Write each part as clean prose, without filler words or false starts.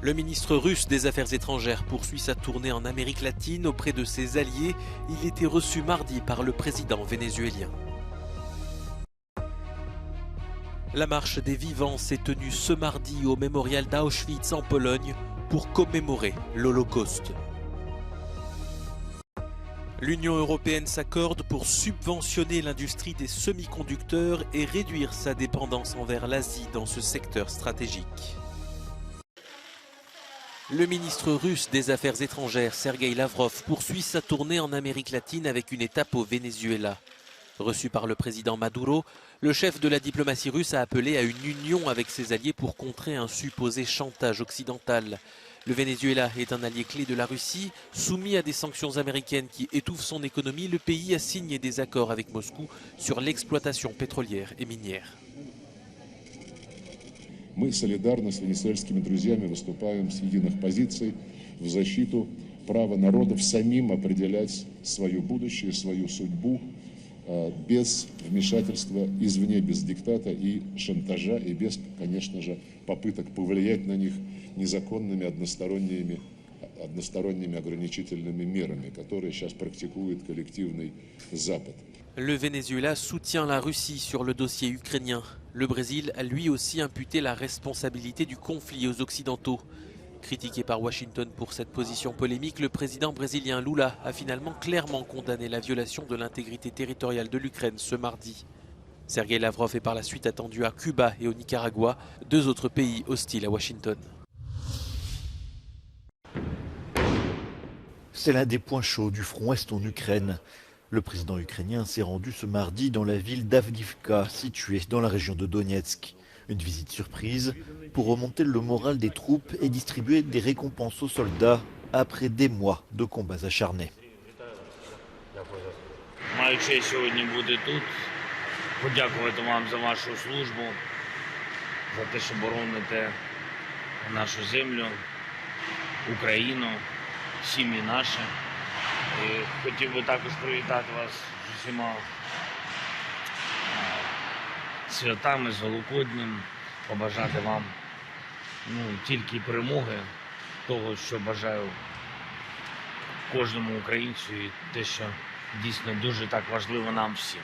Le ministre russe des Affaires étrangères poursuit sa tournée en Amérique latine auprès de ses alliés. Il était reçu mardi par le président vénézuélien. La marche des vivants s'est tenue ce mardi au mémorial d'Auschwitz en Pologne pour commémorer l'Holocauste. L'Union européenne s'accorde pour subventionner l'industrie des semi-conducteurs et réduire sa dépendance envers l'Asie dans ce secteur stratégique. Le ministre russe des Affaires étrangères, Sergueï Lavrov, poursuit sa tournée en Amérique latine avec une étape au Venezuela. Reçu par le président Maduro, le chef de la diplomatie russe a appelé à une union avec ses alliés pour contrer un supposé chantage occidental. Le Venezuela est un allié clé de la Russie. Soumis à des sanctions américaines qui étouffent son économie, le pays a signé des accords avec Moscou sur l'exploitation pétrolière et minière. Мы солидарно с венесуэльскими друзьями выступаем с единых позиций в защиту права народов самим определять свое будущее, свою судьбу без вмешательства извне, без диктата и шантажа, и без, конечно же, попыток повлиять на них незаконными односторонними ограничительными мерами, которые сейчас практикует коллективный Запад. Le Venezuela soutient la Russie sur le dossier ukrainien. Le Brésil a lui aussi imputé la responsabilité du conflit aux Occidentaux. Critiqué par Washington pour cette position polémique, le président brésilien Lula a finalement clairement condamné la violation de l'intégrité territoriale de l'Ukraine ce mardi. Sergueï Lavrov est par la suite attendu à Cuba et au Nicaragua, deux autres pays hostiles à Washington. C'est l'un des points chauds du front Est en Ukraine. Le président ukrainien s'est rendu ce mardi dans la ville d'Avdiivka, située dans la région de Donetsk. Une visite surprise pour remonter le moral des troupes et distribuer des récompenses aux soldats après des mois de combats acharnés. Маю честь сьогодні бути тут, подякувати вам за вашу службу, за те, що бороните нашу землю, Україну, сім'ї наші. І хотів би також привітати вас з усіма святами, з Великоднем, побажати вам тільки перемоги, того, що бажаю кожному українцю і те, що дійсно дуже так важливо нам всім.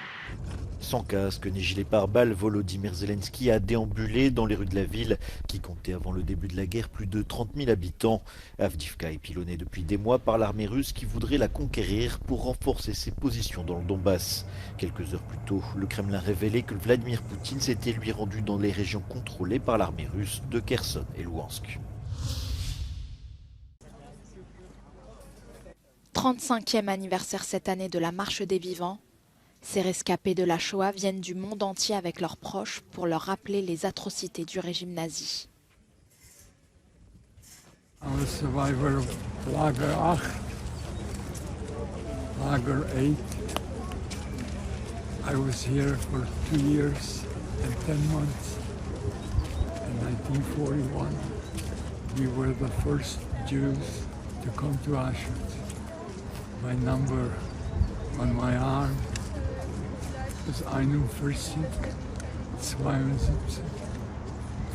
Sans casque ni gilet pare-balles, Volodymyr Zelensky a déambulé dans les rues de la ville qui comptait avant le début de la guerre plus de 30 000 habitants. Avdiivka est pilonnée depuis des mois par l'armée russe qui voudrait la conquérir pour renforcer ses positions dans le Donbass. Quelques heures plus tôt, le Kremlin révélait que Vladimir Poutine s'était lui rendu dans les régions contrôlées par l'armée russe de Kherson et Louhansk. 35e anniversaire cette année de la Marche des Vivants. Ces rescapés de la Shoah viennent du monde entier avec leurs proches pour leur rappeler les atrocités du régime nazi. I was a survivor of Lager 8, Lager 8. I was here for 2 years and 10 months. In 1941, we were the first Jews to come to Auschwitz. My number on my arm is 41, 72,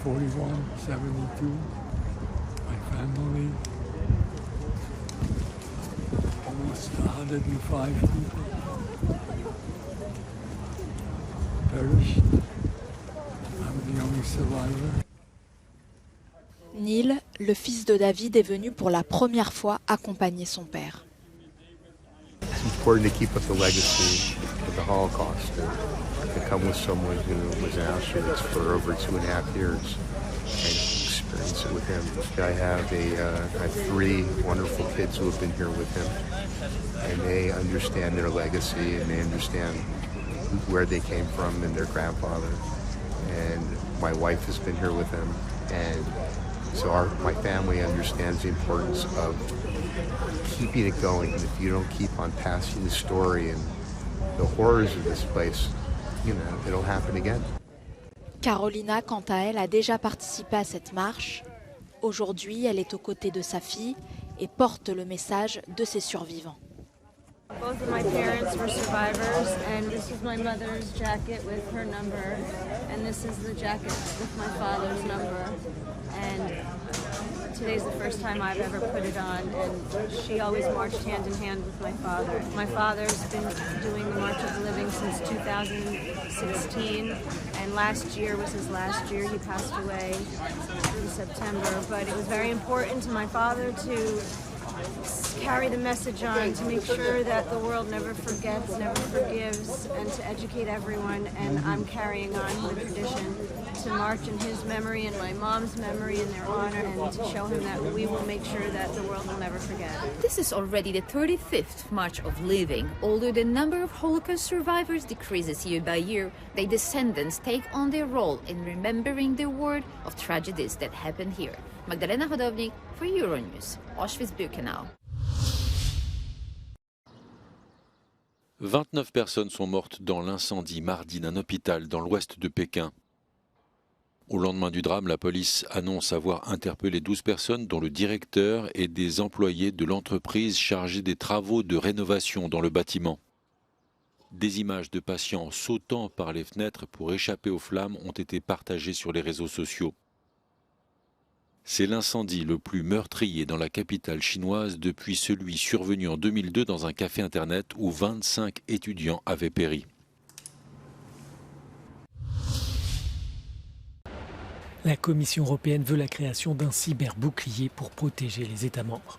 41, 72. My family, almost 105 people perished. I'm the only survivor. Neil, le fils de David, est venu pour la première fois accompagner son père. It's important to keep up the legacy of the Holocaust and to come with someone who was in Auschwitz for over 2.5 years and experience it with him. I have 3 wonderful kids who have been here with him, and they understand their legacy and they understand where they came from and their grandfather. And my wife has been here with him, and so my family understands the importance of keeping it going. And if you don't keep on passing the story and the horrors of this place, it'll happen again. Carolina, quant à elle, a déjà participé à cette marche. Aujourd'hui, elle est aux côtés de sa fille et porte le message de ses survivants. Both of my parents were survivors, and this is my mother's jacket with her number, and this is the jacket with my father's number. And today's the first time I've ever put it on, and she always marched hand in hand with my father. My father's been doing the March of the Living since 2016, and last year was his last year. He passed away in September, but it was very important to my father to carry the message on, to make sure that the world never forgets, never forgives, and to educate everyone. And I'm carrying on the tradition to march in his memory and my mom's memory in their honor, and to show him that we will make sure that the world will never forget. This is already the 35th March of Living. Although the number of Holocaust survivors decreases year by year, their descendants take on their role in remembering the word of tragedies that happened here. Magdalena Hodownik for Euronews, Auschwitz-Birkenau. 29 personnes sont mortes dans l'incendie mardi d'un hôpital dans l'ouest de Pékin. Au lendemain du drame, la police annonce avoir interpellé 12 personnes, dont le directeur et des employés de l'entreprise chargée des travaux de rénovation dans le bâtiment. Des images de patients sautant par les fenêtres pour échapper aux flammes ont été partagées sur les réseaux sociaux. C'est l'incendie le plus meurtrier dans la capitale chinoise depuis celui survenu en 2002 dans un café internet où 25 étudiants avaient péri. La Commission européenne veut la création d'un cyberbouclier pour protéger les États membres.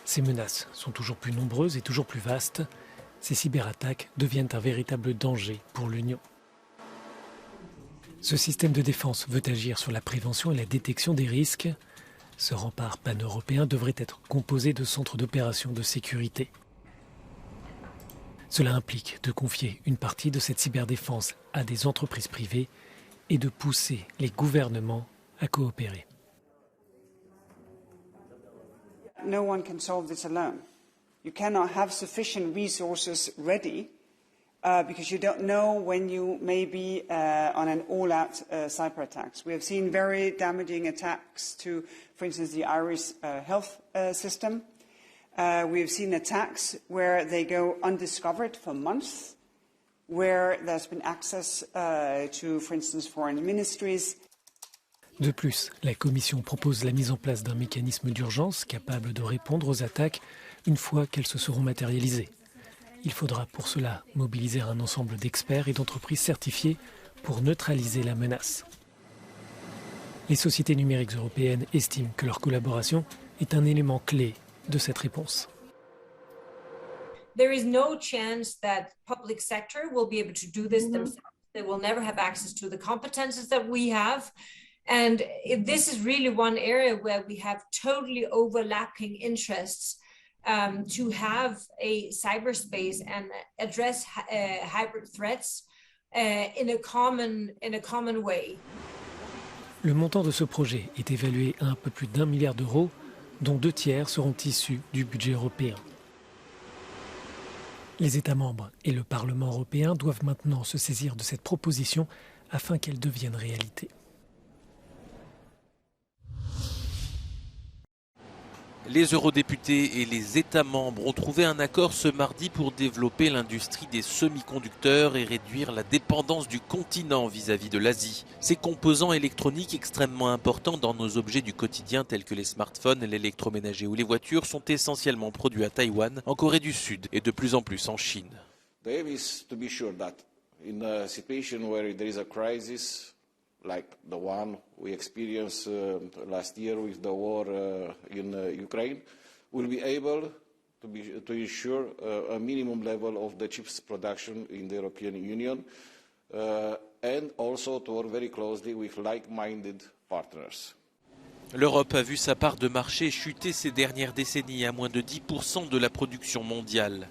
Ces menaces sont toujours plus nombreuses et toujours plus vastes. Ces cyberattaques deviennent un véritable danger pour l'Union. Ce système de défense veut agir sur la prévention et la détection des risques. Ce rempart pan-européen devrait être composé de centres d'opération de sécurité. Cela implique de confier une partie de cette cyberdéfense à des entreprises privées et de pousser les gouvernements à coopérer. No one can solve this alone. You cannot have sufficient resources ready because you don't know when you may be on an all-out cyber attacks. We have seen very damaging attacks to, for instance, the Irish health system. We have seen attacks where they go undiscovered for months, where there's been access to, for instance, foreign ministries. De plus, la Commission propose la mise en place d'un mécanisme d'urgence capable de répondre aux attaques une fois qu'elles se seront matérialisées. Il faudra pour cela mobiliser un ensemble d'experts et d'entreprises certifiées pour neutraliser la menace. Les sociétés numériques européennes estiment que leur collaboration est un élément clé de cette réponse. There is no chance that public sector will be able to do this themselves. They will never have access to the competences that we have. And this is really one area where we have totally overlapping interests to have a cyberspace and address hybrid threats in a common way. Le montant de ce projet est évalué à un peu plus d'1 milliard d'euros, dont 2 tiers seront issus du budget européen. Les États membres et le Parlement européen doivent maintenant se saisir de cette proposition afin qu'elle devienne réalité. Les eurodéputés et les États membres ont trouvé un accord ce mardi pour développer l'industrie des semi-conducteurs et réduire la dépendance du continent vis-à-vis de l'Asie. Ces composants électroniques extrêmement importants dans nos objets du quotidien tels que les smartphones, l'électroménager ou les voitures sont essentiellement produits à Taïwan, en Corée du Sud et de plus en plus en Chine. The aim is to be sure that in a situation where there is a crisis like the one we experienced last year with the war in Ukraine, we'll be able to ensure a minimum level of the chips production in the European Union and also to work very closely with like-minded partners. L'Europe a vu sa part de marché chuter ces dernières décennies à moins de 10% de la production mondiale.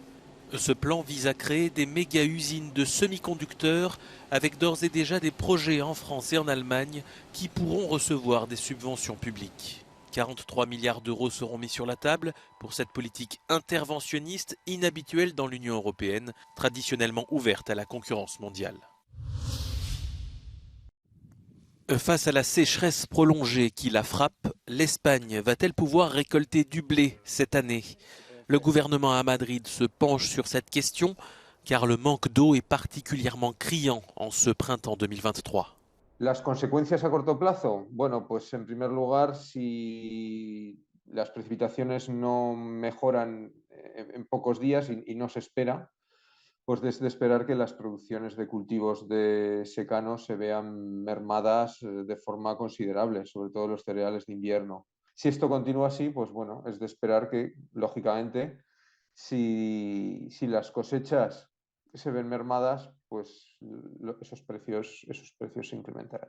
Ce plan vise à créer des méga-usines de semi-conducteurs avec d'ores et déjà des projets en France et en Allemagne qui pourront recevoir des subventions publiques. 43 milliards d'euros seront mis sur la table pour cette politique interventionniste inhabituelle dans l'Union européenne, traditionnellement ouverte à la concurrence mondiale. Face à la sécheresse prolongée qui la frappe, l'Espagne va-t-elle pouvoir récolter du blé cette année ? Le gouvernement à Madrid se penche sur cette question car le manque d'eau est particulièrement criant en ce printemps 2023. Las consecuencias a corto plazo, bueno, pues en primer lugar, si las precipitaciones no mejoran en pocos días y no se espera, pues es de esperar que las producciones de cultivos de secano se vean mermadas de forma considerable, sobre todo los cereales de invierno. Si esto continúa así, pues bueno, es de esperar que, lógicamente, si las cosechas se ven mermadas, pues esos precios se incrementarán.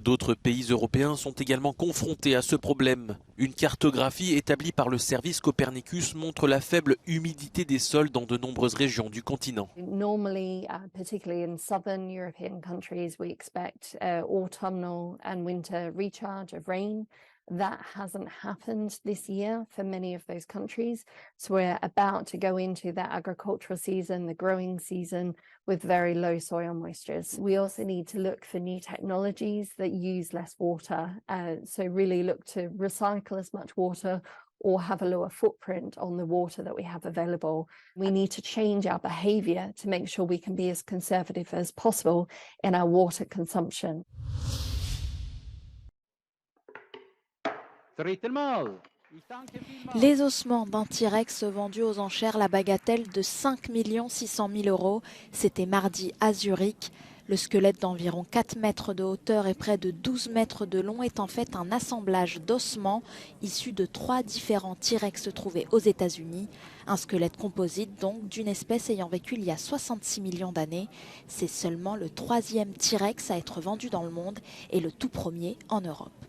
D'autres pays européens sont également confrontés à ce problème. Une cartographie établie par le service Copernicus montre la faible humidité des sols dans de nombreuses régions du continent. Normally, particularly in southern European countries, we expect autumnal and winter recharge of rain. That hasn't happened this year for many of those countries. So we're about to go into that agricultural season, the growing season, with very low soil moistures. We also need to look for new technologies that use less water. So really look to recycle as much water or have a lower footprint on the water that we have available. We need to change our behaviour to make sure we can be as conservative as possible in our water consumption. Les ossements d'un T-Rex vendus aux enchères la bagatelle de 5 600 000 €. C'était mardi à Zurich. Le squelette d'environ 4 mètres de hauteur et près de 12 mètres de long est en fait un assemblage d'ossements issus de 3 différents T-Rex trouvés aux États-Unis. Un squelette composite donc d'une espèce ayant vécu il y a 66 millions d'années. C'est seulement le 3e T-Rex à être vendu dans le monde et le tout premier en Europe.